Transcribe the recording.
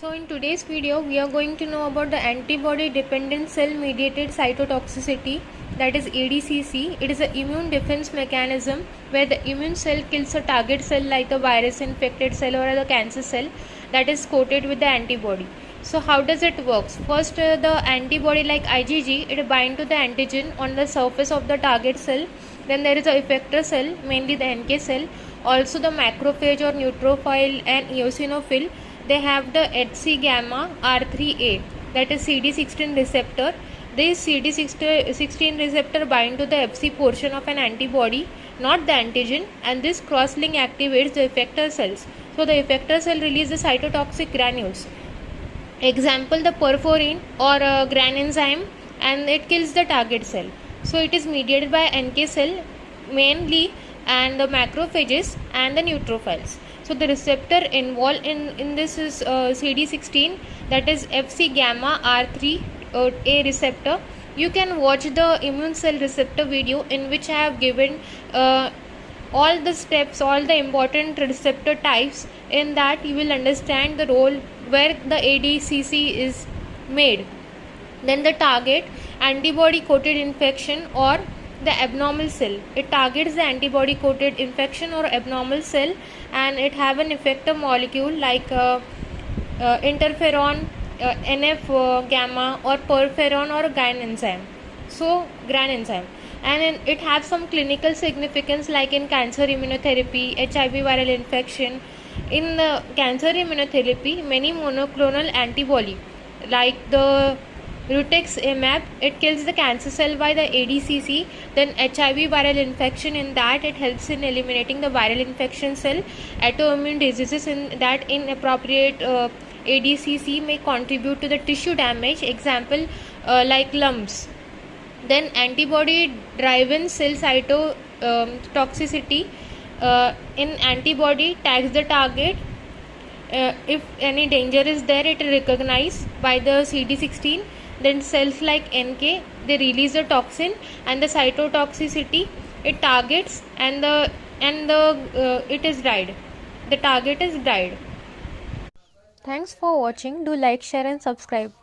So in today's video, we are going to know about the antibody dependent cell mediated cytotoxicity, that is ADCC. It is an immune defense mechanism where the immune cell kills a target cell like a virus infected cell or the cancer cell that is coated with the antibody. So how does it work? First, the antibody like IgG, it binds to the antigen on the surface of the target cell. Then there is a effector cell, mainly the NK cell, also the macrophage or neutrophil and eosinophil. They have the Hc gamma R3A, that is CD16 receptor. This CD16 receptor bind to the Fc portion of an antibody, not the antigen, and this cross-link activates the effector cells. So the effector cell releases the cytotoxic granules. Example, the perforin or gran enzyme, and it kills the target cell. So it is mediated by NK cell mainly, and the macrophages and the neutrophils. So the receptor involved in this is CD16, that is Fc gamma R3A receptor. You can watch the immune cell receptor video in which I have given all the steps, all the important receptor types. In that you will understand the role where the ADCC is made. Then the target, antibody coated infection or the abnormal cell. It targets the antibody coated infection or abnormal cell, and it have an effector molecule like interferon, NF gamma, or perferon or GAN enzyme. So GRAN enzyme, and it has some clinical significance like in cancer immunotherapy, HIV viral infection. In cancer immunotherapy, many monoclonal antibody like the rituximab, it kills the cancer cell by the ADCC. Then HIV viral infection, in that it helps in eliminating the viral infection cell. Autoimmune diseases, in that inappropriate ADCC may contribute to the tissue damage. Example, like lumps. Then antibody driven cell cytotoxicity, in antibody tags the target. If any danger is there, it is recognized by the CD16. Then cells like NK, they release the toxin, and the cytotoxicity, it targets, and it is died. The target is died. Thanks for watching. Do like, share and subscribe.